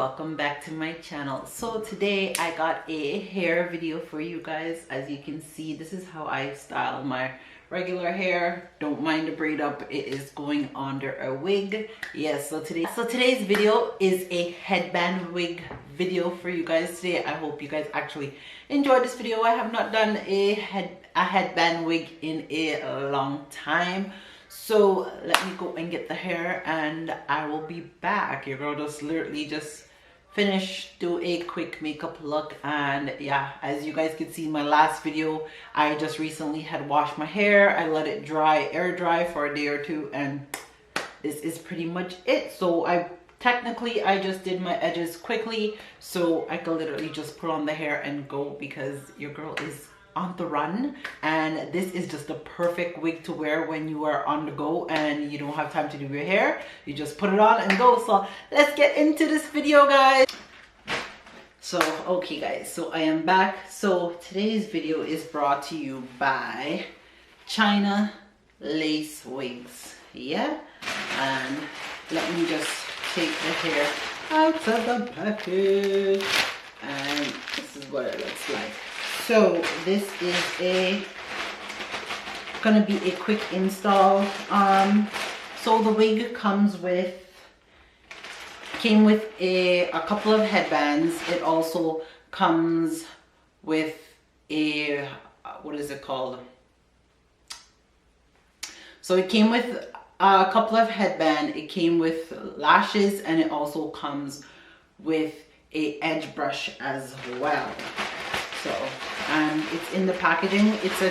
welcome back to my channel. So today I got a hair video for you guys. As you can see, this is how I style my regular hair. Don't mind the braid up, it is going under a wig. Yes, so today's video is a headband wig video for you guys today. I hope you guys actually enjoyed this video. I have not done a headband wig in a long time. So let me go and get the hair and I will be back. Your girl just literally just finished, do a quick makeup look, and yeah, as you guys can see in my last video, I just recently had washed my hair. I let it dry, air dry for a day or two, and this is pretty much it. So I just did my edges quickly so I could literally just put on the hair and go, because your girl is on the run, and this is just the perfect wig to wear when you are on the go and you don't have time to do your hair. You just put it on and go. So let's get into this video, guys. So okay guys, so I am back. So today's video is brought to you by China Lace Wigs. Yeah, and let me just take the hair out of the package, and this is what it looks like. So this is gonna be a quick install. So the wig came with a couple of headbands. It also comes with a what is it called? So it came with a couple of headband. It came with lashes, and it also comes with a edge brush as well. So, and it's in the packaging. It's a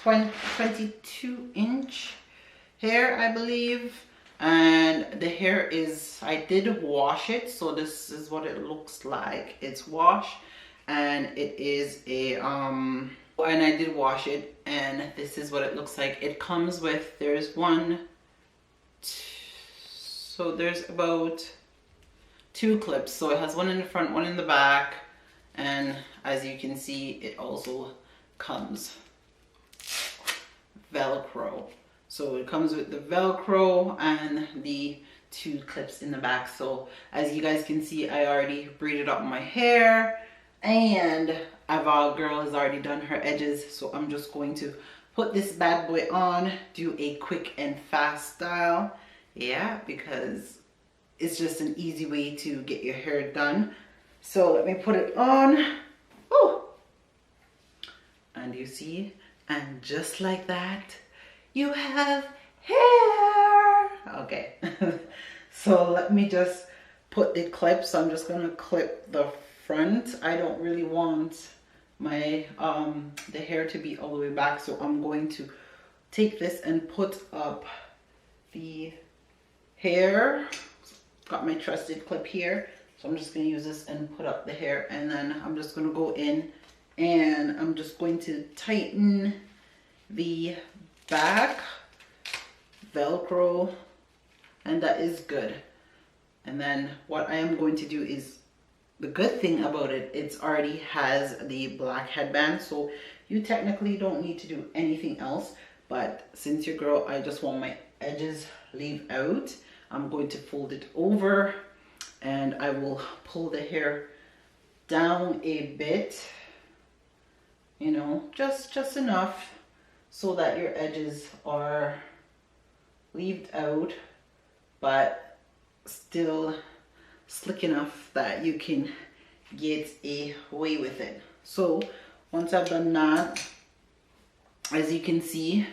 22 inch hair, I believe. And the hair is, I did wash it. So this is what it looks like. It's washed, and it is a, and I did wash it, and this is what it looks like. It comes with, there's about 2 clips. So it has one in the front, one in the back. And as you can see, it also comes Velcro. So it comes with the Velcro and the 2 clips in the back. So as you guys can see, I already braided up my hair, and our girl has already done her edges. So I'm just going to put this bad boy on, do a quick and fast style. Yeah, because it's just an easy way to get your hair done. So let me put it on. Oh, and you see, and just like that, you have hair. Okay. So let me just put the clip. So I'm just gonna clip the front. I don't really want my the hair to be all the way back, so I'm going to take this and put up the hair. Got my trusted clip here. So I'm just going to use this and put up the hair, and then I'm just going to go in and I'm just going to tighten the back Velcro, and that is good. And then what I am going to do is, the good thing about it, it already has the black headband, so you technically don't need to do anything else. But since your girl, I just want my edges leave out, I'm going to fold it over, and I will pull the hair down a bit, you know, just enough so that your edges are leaved out, but still slick enough that you can get away with it. So once I've done that, as you can see,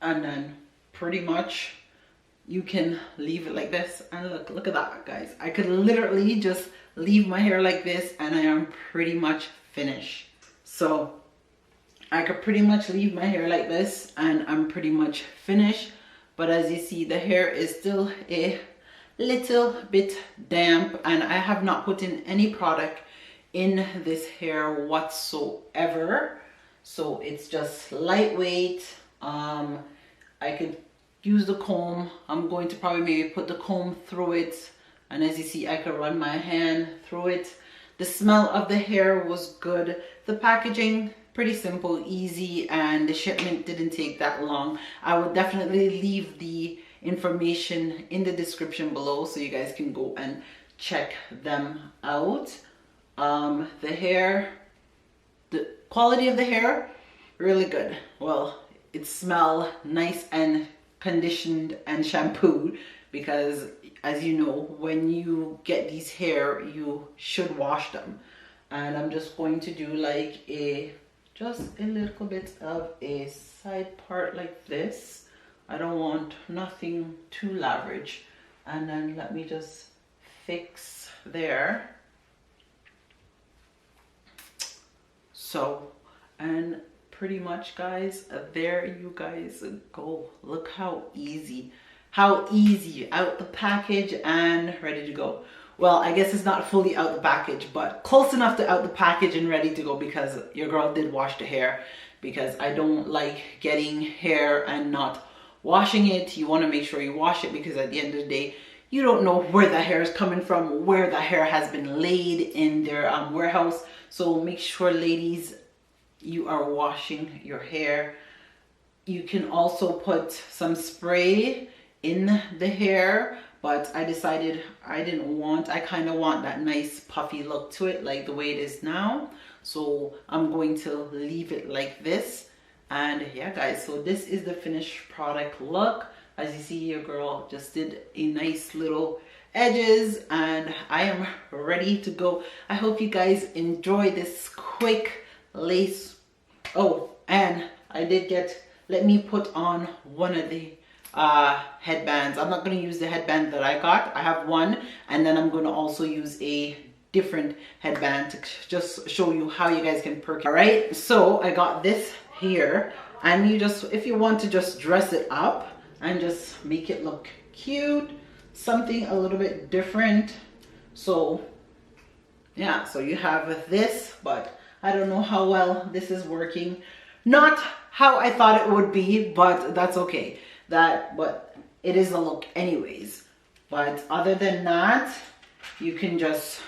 and then pretty much you can leave it like this, and look at that, guys. I could literally just leave my hair like this and I am pretty much finished. So I could pretty much leave my hair like this and I'm pretty much finished. But as you see, the hair is still a little bit damp, and I have not put in any product in this hair whatsoever. So it's just lightweight. I could use the comb. I'm going to probably maybe put the comb through it, and as you see, I could run my hand through it. The smell of the hair was good. The packaging, pretty simple, easy, and the shipment didn't take that long. I would definitely leave the information in the description below so you guys can go and check them out. The hair, the quality of the hair, really good. Well, it smells nice and conditioned and shampooed, because as you know, when you get these hair, you should wash them. And I'm just going to do like just a little bit of a side part like this. I don't want nothing too lavish. And then let me just fix there. So, and pretty much guys, there you guys go. Look how easy out the package and ready to go. Well, I guess it's not fully out the package, but close enough to out the package and ready to go, because your girl did wash the hair, because I don't like getting hair and not washing it. You want to make sure you wash it, because at the end of the day, you don't know where the hair is coming from, where the hair has been laid in their warehouse. So make sure, ladies, you are washing your hair. You can also put some spray in the hair, but I decided I kind of want that nice puffy look to it, like the way it is now. So I'm going to leave it like this. And yeah guys, so this is the finished product look. As you see, your girl just did a nice little edges, and I am ready to go. I hope you guys enjoy this quick lace. Oh, and I did let me put on one of the headbands. I'm not going to use the headband that I got. I have one, and then I'm going to also use a different headband to just show you how you guys can perk. All right, so I got this here, and you just, if you want to just dress it up and just make it look cute, something a little bit different. So yeah, so you have this, but I don't know how well this is working. Not how I thought it would be, but that's okay. But it is a look anyways. But other than that, you can just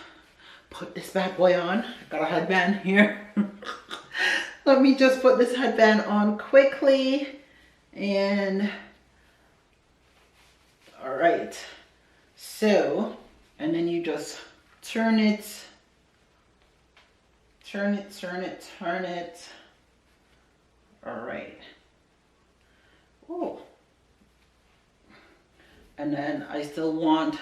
put this bad boy on. I got a headband here. Let me just put this headband on quickly. And all right, so, and then you just turn it. All right. Oh. And then I still want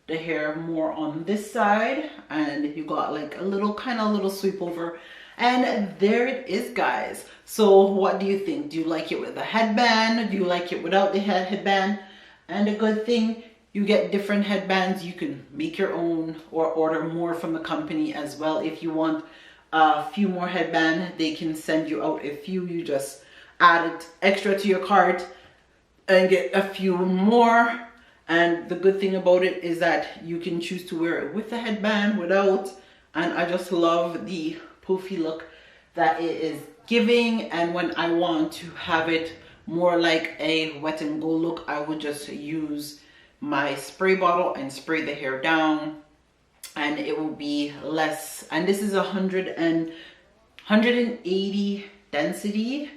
the hair more on this side, and you got like a little kind of little sweep over, and there it is guys. So what do you think? Do you like it with a headband? Do you like it without the headband? And a good thing, you get different headbands. You can make your own or order more from the company as well. If you want a few more headband, they can send you out a few. You just add it extra to your cart and get a few more. And the good thing about it is that you can choose to wear it with the headband, without. And I just love the poofy look that it is giving. And when I want to have it more like a wet and go look, I would just use my spray bottle and spray the hair down, and it will be less. And this is 180 density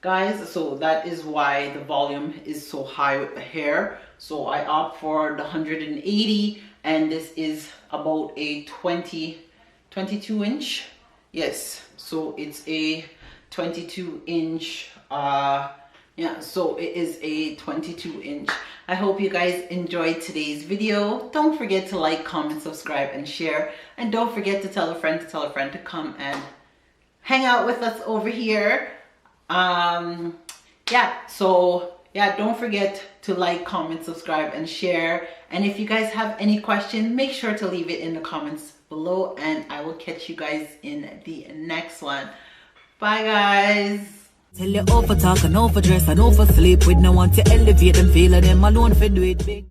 guys, so that is why the volume is so high with the hair. So I opt for the 180, and this is about a 22 inch. Yes, so it's a 22 inch. Yeah, so it is a 22 inch. I hope you guys enjoyed today's video. Don't forget to like, comment, subscribe, and share. And don't forget to tell a friend to come and hang out with us over here. Yeah, so yeah, don't forget to like, comment, subscribe, and share. And if you guys have any questions, make sure to leave it in the comments below, and I will catch you guys in the next one. Bye guys. Tell you over talk and over dress and over sleep with no one to elevate them, feeling them alone for do it big.